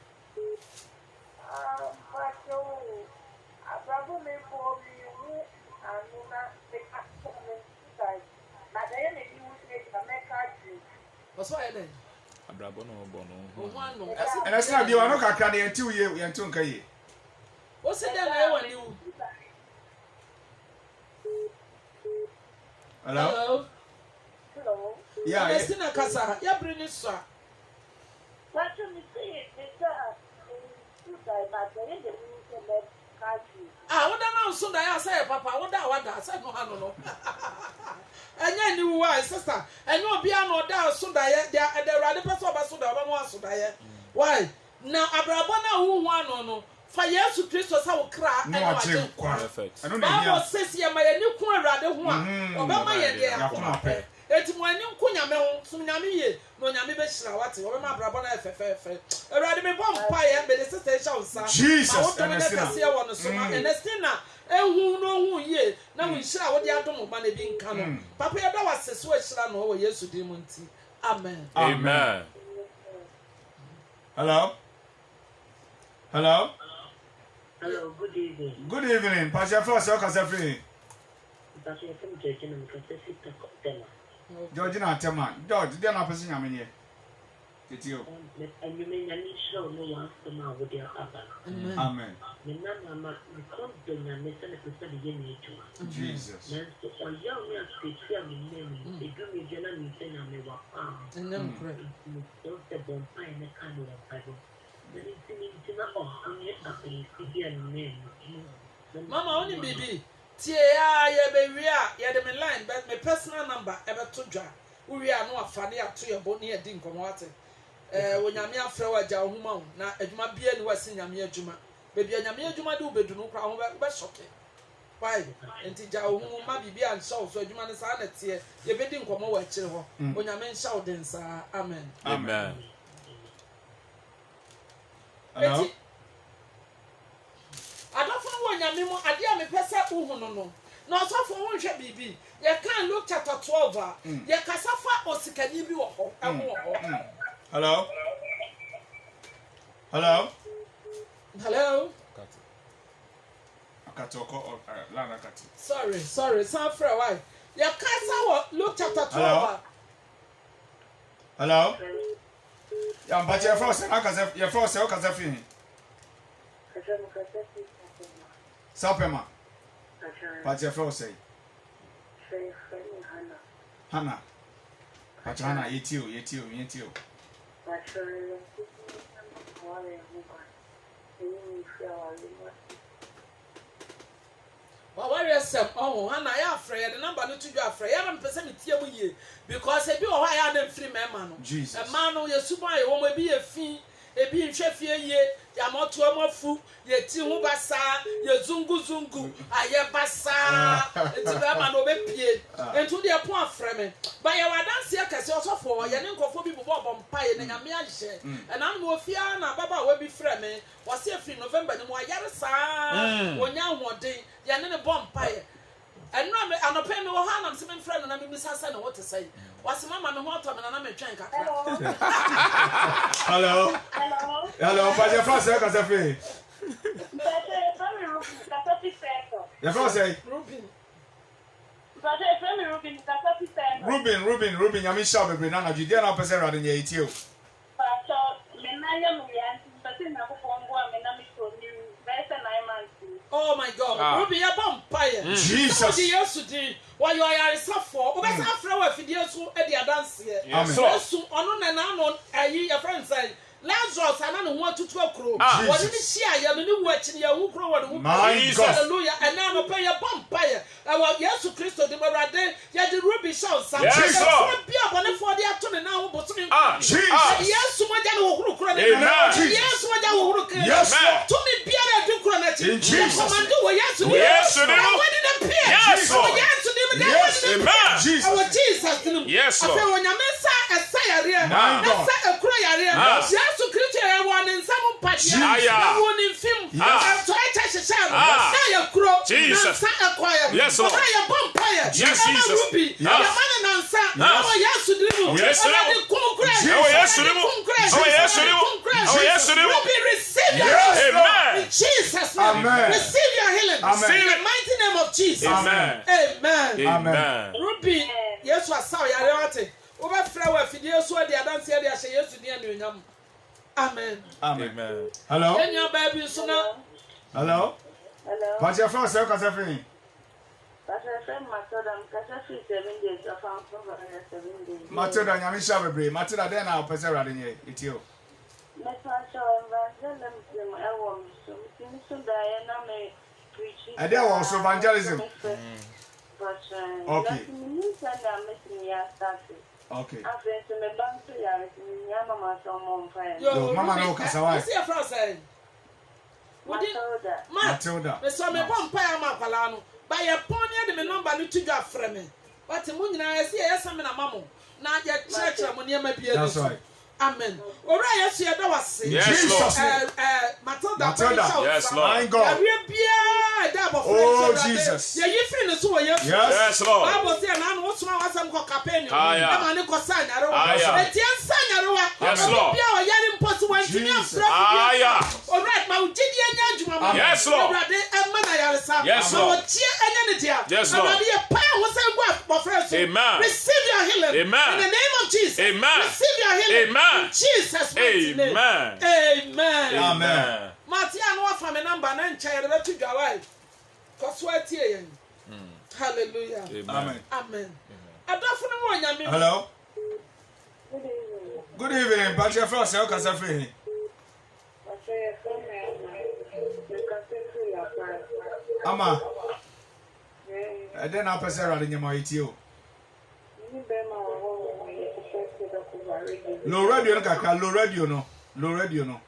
What's why then? And I said, you are not a cranny and 2 years and 2 years. What's it then? I want you. Hello? Hello? Yeah, I see a casa. Yeah, bring it, sir. What do you say? I would announce soon that I say, Papa, what I said, no. And then you were, sister, and you'll be no doubt soon that the rather person of us would have one so that. Why? Now, Abrabana, who one no. For years to Christ was our cry and perfect. I don't know. I was says, yeah, my new queen rather one. Obama, yeah, it's my new queen, Sunami, no Yami, what over my brother, a rather bomb pie, but the sister, Jesus, and a sinner, and who know who ye. Now we shall what the atom of money being canon. Papa, that was a switch land over years to Demonti. Amen. Amen. Hello? Hello? Hello, good evening. Good evening. Pastor first, how can I feel? Georgina Tema. George, they're not passing a minute. It's you. And you may not show no one to my with your other. Amen. The number because the Namissan is the beginning to Jesus. Or young man speaks here with name. They do me general meeting and they were found. And then pray. Don't the bonfire in the candle of Bible. Mama, only baby. Tia, ya baby, ya the line, but my personal number ever to jar. We are no funny up to your bonny at Dinko Water. When Yamia Flower Jahuma, now it might be any was in Yamia Juma. Baby, and Yamia Juma do bedroom crown, but shocking. Why? And Tijahuma be and so you man is on it here. You're betting come over chill when your men shout dance. Amen. Amen. Hello? I don't know when Yamimo, I dear me pesa no. No, so for one shall be. You can't look chapter 12. You can suffer or sick and you Hello? Hello? Hello? Sorry, sound for a while. You can't look chapter 12. Hello? Yeah, but your first, how can I feel? Sapema. But your first say. Hannah. But Hannah, eat you. Well, where is some? Oh, and I am afraid the number not to be afraid. I am percent here because I do why I am free man. Jesus. A man who is super, you will be a fee. ebi nhwe fie ye ya moto amofu ye ti hu basa ye zungu aye basa enti ba ma no be pie entu de pon afreme ba ye wadanse akase osofo ye ne nkofo bi bobọ mpaye ne nyame ahye na no ofia na baba wa bi freme wase afri November ni mo ayare saa wonya hoden ye ne bom mpaye eno anope me wo ha na me freme na me sasa na what say wase mama me ho to me na me twen kakra. Hello. Hello, pas de français quand ça fait. The first say Ruben, I mean shop be na na Judea na person rather than you. Oh my God. Ruben, you vampire. Jesus. Why you are suffer? Obe sa fra wa fidie so e dia dance here. So ono na na no ayi your friend say Lazarus ana no ho atutu akro. Woni ni hia ya no ni wu achi ya hu kro woni hu. Hallelujah. And now no pay your vampire. Our Jesus Christ the Morade ya the Ruby shout some. Yes, Lord. Be abone for the atone na ho bosom. Jesus. Yes, mo ja no huru kro na. Yes, mo ja ho huru kro. Yes. To me biara du kro na chi. Commando wo yes. Yes. Yes. Yes. Amen. Jesus. Our Jesus. Yes, Lord. I say when you mensa esayare. Esa ekro yare. Jesus Christ ya won nsam padia. Na won nfim. To echa shesha. Na ya kro. Jesus. Na akwaya. Yes, Lord. Na ya vampire. Yes, Jesus. Ya man na nsa. Na yes drimu. Yes, Lord. Oh, yes, Receive your healing. Amen. In Jesus' name. Amen. Receive your healing. Amen. In the mighty name of Jesus. Amen. Amen. Amen. Ruby, yes, was sorry. I want it. Over flower for the so the dance here. They say yes to the end. Amen. Amen. Hello. Can your baby so now? Hello. Hello. What's your first say cause everything? Matilda, nyame sha bebre. Matilda den na opese rade nye itio. And there was evangelism. Okay. Okay. Yo, mama no kasa why? See your friend say. Matilda. Me so me vampire ma kwala no. Ba ye pon ye de me number no tudwa frɛ me. But mu nyina ye se ye sɛ me na mamo. Na ye kyerɛkyerɛ mo niam bia. That's right. Amen. Ora yesu ye da wase. Yes, Lord. Matilda. Yes, Lord. My God. Oh, Jesus. Yes. Yes, Lord. Bible say na no so wasam ko Capernaum. Aya. Na ne ko sa nyarewa. Aya. Etian sa nyarewa. Yes, Lord. Bia o yare mposo wantimi afra. Aya. Alright, ma ujidi enya adwuma ma. Yes, Lord. Awurade emma na yaresa. Yes, Lord. Ma ochie enya ne dia. Yes, Lord. Awurade ye pa wo say go afra so. Amen. Receive your healing. Amen. In the name of Jesus. Amen. Receive your healing. Amen. In Jesus' mighty name. Amen. Amen. Amen. Matia no afa me number na nkyɛ de betu dwawai. Koso atie yen. Hallelujah. Amen. Amen. Adafo no mo nyame. Hello. Good evening. But your first say cause everything. Ama. Then I pass rade nye ma itio. Low radio no kaka, low radio no. Low radio no.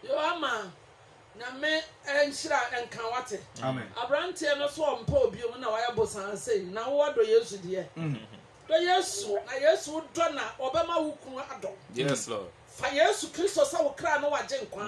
Yo ama na me enhira enka wate. Amen. Abrante no so ompa obiom na waya bosan sei na wo do Yesu de. Do Yesu na Yesu do na obema wukun ado. Yes, Lord. Fa Yesu Kristo sa wo kra no waje nkwa.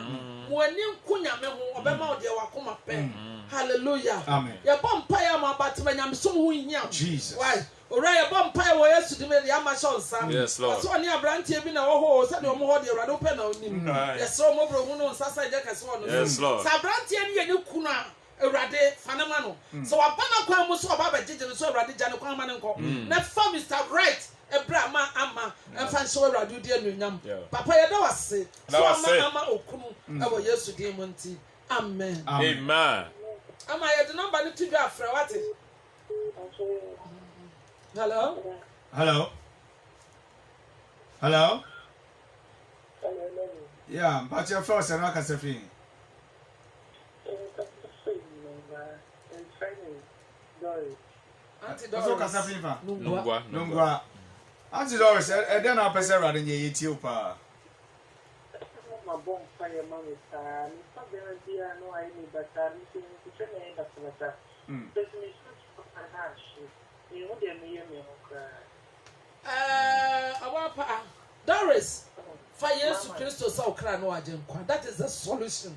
Mo ani nkunyame ho obema wo de wakoma pe. Hallelujah. Amen. Ya bompa ya ma batma nyame som ho hia. Jesus. Why? Ora ya bompa wo Yesu de me ya ma shonsa. Yes, Lord. So oni abrante bi na wo ho se de omo ho de Awurade pe na onim. Yes, so mo bro hu no nsasa je kase wo no. Yes, Lord. Sa abrante ni ye ku na Awurade fanama no. So wabana kwa mu so obaba jeje so Awurade jane kwa ma ne nko. Na fa Mr. Right ebra ma ama emfa so Awurade di anunyam. Papa ye da wase. So ama okunu e wo Yesu di mu nti. Amen. Amen. Ama ye the number ni to do afre what? Hello? Hello. Hello. Yeah, but your first and I can say Auntie Doris. So kasa fifa. Nungwa. Auntie Doris, then I person rather than ye tiopa. My bomb fire mommy star. Not very dear, no, I need but I'm saying to turn the end of the matter. There's me such a hash. You know, they're me, Our Doris, fire to Christo Saukrano. That is the solution.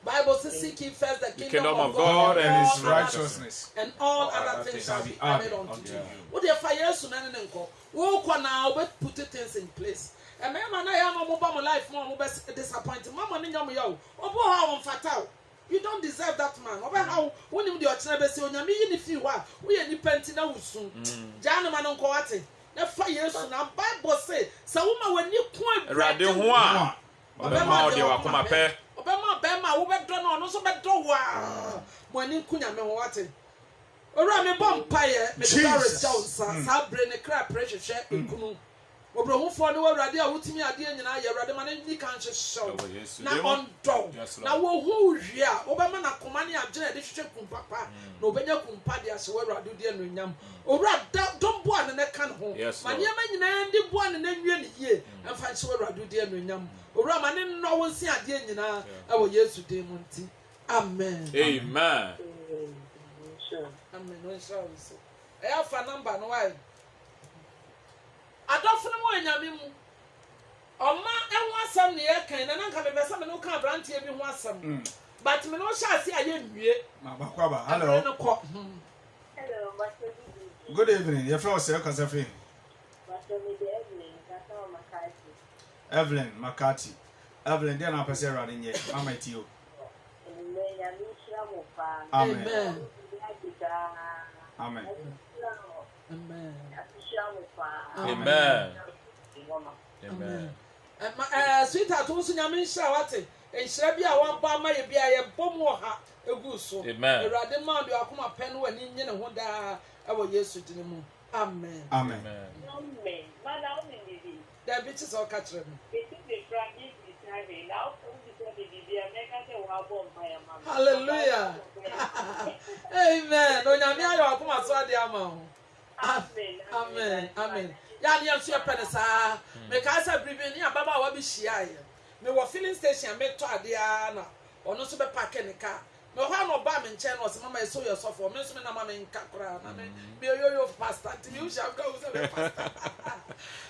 Bible says, seek ye first the kingdom of God and his righteousness, and all other things shall be added unto you. What the fire soon and uncle? Walk on now, but put things in place. And man, I am a mobile life more disappointed. Mamma, Ninyamu, how on fatal. You don't deserve that man. Over how when you do your channel, on your mean if you are, we are depending on soon. Janaman on Coate. The fire soon, and Bible say, so when you point Radioa, Obema, who bet done on so bad door. When you couldn't know what it. Around a vampire, Mr. Jones, Sabre, a crab pressure share in Kunu. Obraham for no radio, who to me are dear and I are rather man conscious show. Now on dog. Now, who here? Obama Comania, Generation Papa, no Benya Cumpadia, so where I do dear Nuyam. Or don't one and that can home. Yes, my young man did one and then year and find so where I do dear Nuyam. Or Raman, no one see a dear Nina, I will yes to Demonti. Amen. Amen. Amen. No service. I have a number, no I. Adolfo no mo anyame mu oma enwo asam ne yekan na nka bebe sam no ka brantie bi ho asam but me no sha ase aye nwie ma bakwaba hello hello good evening your friend say kasa free Evelyn Makati Evelyn dey na person rade nye mama ti o amen amen amen Amen. Amen. Sweetheart, who's in your mission? What? And shall be a one bar may be a bomb or a goose. So, amen. Rather, man, you are come a pen when Indian and one day our years to the moon. Amen. Amen. There bitches all catch them. Hallelujah. Amen. No, you are come as well, dear man. Amen. Amen. Yani am sure penesa. Me ka say bribe ni ababa wa bi hia ye. Me wo filling station me to ade na. Ono so be park ne car. Me ho no ba me nche no se mama e so your sofo. Me so me na mama nka kura na me. Me yo pastor. Ti me usha ka wo se be pastor.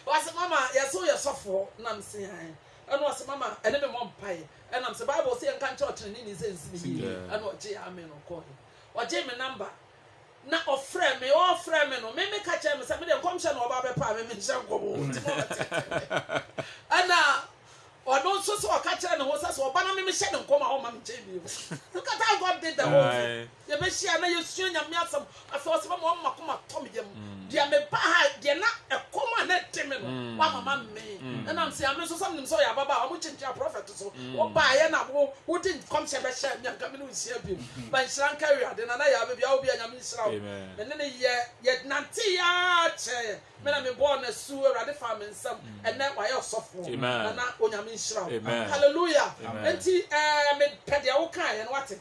Was mama ye so your sofo na me se han. Eno was mama ene me mo mpae. Ena me se Bible say nka church ni ni sense ni. Eno je amen no call. Oje me number. Na ofre me no me catch me say me dey come share no oba be pa me nche nkomo ana odo so so catch na ho say oba na me share no nkomo ho ma me che bi look at how God did the whole thing ye be share na ye suo nya me asam afi o se ma mo makoma to me dem dia me ba ha dia na ekoma na teme no wa mama me and I'm say am so some so ya baba o chincha prophet so oba ye na wo didn't come share be share me nka me no sia bi ban shran carry ade na ya be bia obi anya me shira me ne ye nanti ya che me na me born na su awurade fa me nsam and na wa ye osofo na onya me shira hallelujah enti me pede wo kan ye no wate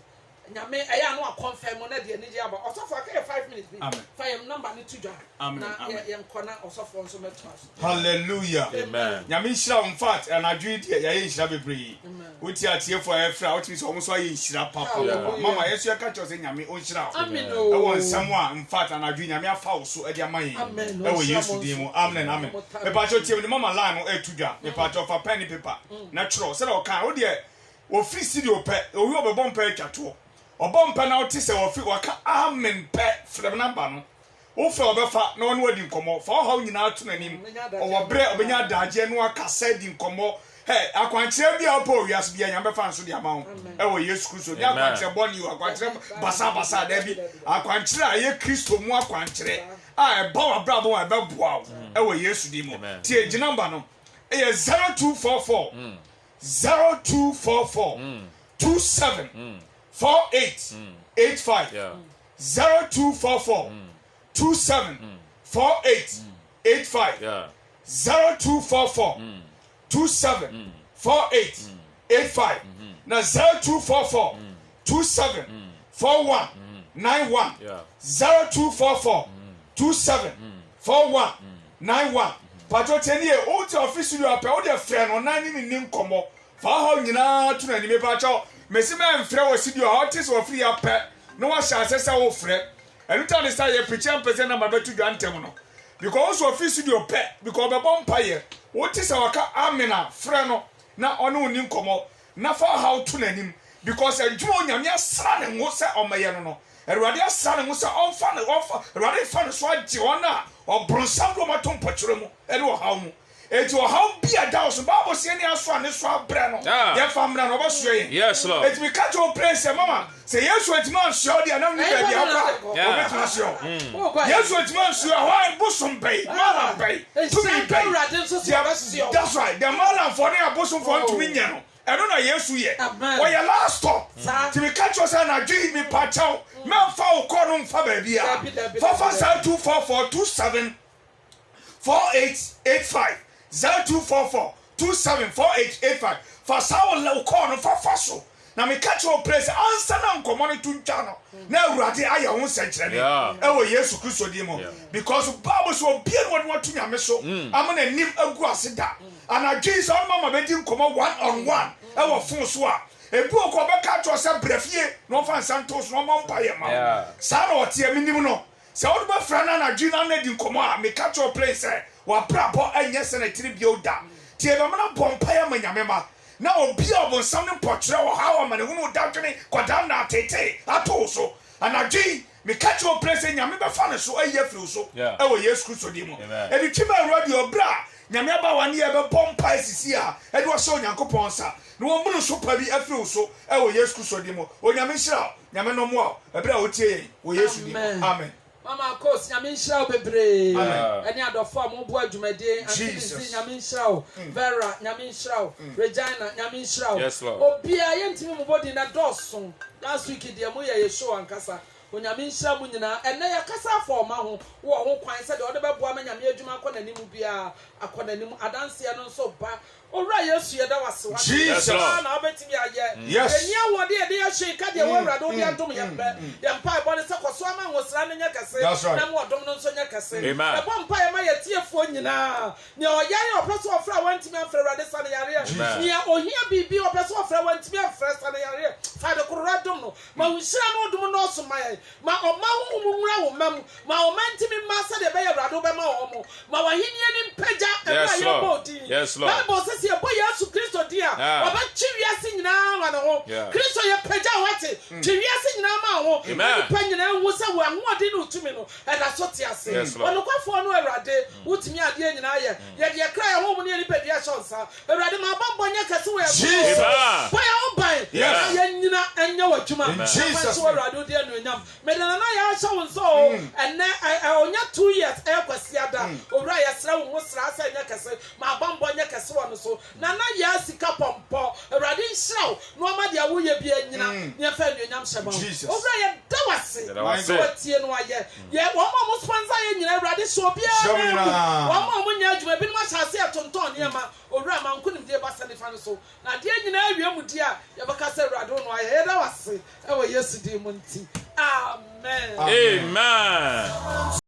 nyame eya no confirm na de ni aba osofo aka 5 minutes bi fire number ni tudwa na ye nkona osofo nso meto hallelujah amen nyame nhira in fact and adwi de ye nhira bebre wuti atie for efra wuti so omo so ye nhira papa mama yesu ya ka cho se nyame o nhira amen e won sam a in fact and adwi nyame afa wo so e de amaye e wo yesu de mu amen amen me pa cho tie mama line no e tudwa me pa cho fa pen paper na tro se na o kan wo de wo free studio pe o wi obebon pe twato obompa na oti se wofi waka amen pe frem number no wo fe obefa na wonu wadi nkomo fa ho nyina atu nanim o bre obenya daje no aka sa di nkomo he akwankyere bia opo wias bia nya befa nso di amawo e wo Yesu Kristo di akwankyere boni wo akwankyere basa da bi akwankyere aye Kristo mu akwankyere a e ba wa brabo wa be boa e wo Yesu di mo tie gi number no e 0244 27 4885 0244 27 4885 0244 27 4885 na 0244 27 41 91 0244 27 41 91 patro teni e o ti office you apɛ o de frɛ no na ni nkomo fa ha nyina tu na ni me patro mesi me mfrɛ wo studio ha otis wo free apɛ no wa sha sesa wo frɛ enu ta de say ye preacher person na mabetu dwantem no because office studio pɛ because be bomb paye otis waka amina frɛ no na ono ni nkomo na fa ha tu na nim because adwuma onyame asra ne ngo se omaye no Erwade asra ne ngo se onfa ne onfa erwade fa ne so agye ona obrunsam do matom pachire mu ede wo haw mu eti wo haw bia da so babo se ne aso ane so abre no ye fa mra no oboso ye yes lord eti mi catch your praise mama se yesu etima so dia na ni ba dia kwa obetu so yesu etima so ho bosom bay mala bay to me bay that's right the mala for ne abosom for to me nya no eno na yesu ye wo ye last stop ti me catch us na dwi me pachaw me fa wo ko no mfa ba bia fa 24427 4885 0244 274885 fa sawo le ko no fa so na me catch your praise answer na nkomo no tuncha no na awurade aye ho senkyerene e wo yesu kristo di mo because bible so bia no what to nyame so amana nim agu aseda and Jesus on mama bedi nkomo one on one e wo fon so a ebu ko be catch us brefie no fa santos no mo mpa ye ma sa na ote aminim no se wo be fra na na Gina na di nkomo a me catch your place wa brabo anya senatiri bi oda tie be mana bompa ye ma nyame ma na obi obonsam ne pokire wo ha wo ma ne hunu dadwene kwada na tete ato so anagye me catch your place nyame be fa ne so aye firi so e wo yesu kristo di mo e di twima radio bra nyame aba wane ye be bompa sisi a e di wo so nyankopon sa no wo munu so pa bi afiri so e wo yesu kristo di mo o nyame hira nyame no mo e bra wo tie wo yesu di amen. Mama course nyame nhyira bebre ani adofo ambo adwumade antisi nyame nhyira Vera nyame nhyira Regina nyame nhyira obia yentimi mo body na doso last week dia mo ye show ankasa onyame nhyira mu nyina enne ya kasa for ma ho wo ho kwan se de ode beboa ma nyame adwuma akọ nanim bia akọ nanim adanse no nso ba owura yesu ye da wase wa Jesus na obetimi aye eni awode ye de ya hwe ka de wo wurade odi adom ye be de mpa e bone se koso ama nwosra ne nya kase na mo odom no nso nya kase e bo mpa ye ma ye tiefo nyina ne oyaye opeso ofra wantimi afra wurade sane yare ne ohia bibi opeso ofra wantimi afra sane yare fa de korora dom no ma hunhyira no dom no so maye ma oma hu nwura wo mam ma o mantimi ma se de be ye wurade be ma o mo ma wahenie ni mpagya e ba ye bodi yes lord ye boy Yesu Kristo dia oba chiwiase nyina ma ne ho Kristo ye pagya wate chiwiase nyina ma ho pa nyina hu se wo anwode no utumi no e da so te ase ono kwafo no awurade utumi ade nyina ye ye kra ye ho mu ne ni padua shonsa awurade ma bambo nya kase wo ye boy o ban ye nyina enya wadwuma Jesus awurade odi anu nyam medana na ya sha won so enne onya 2 years e kwasi ada owura ye sra wo sra asa nya kase ma bambo nya kase wo no so na ya sika pompo awurade nhyiraw no ama dia wo ye bia nyina ne fa anuonyam hyeba owura ye dawase so tie no aye ye wo mo sponsor ye nyina awurade so bia wo mo nya adwuma bi no ma hyase atonton ne ma owura ma nkunim de ba sane fa no so na de nyina awie mu dia ye baka se awurade no aye ye dawase e wo Yesu di mu nti amen.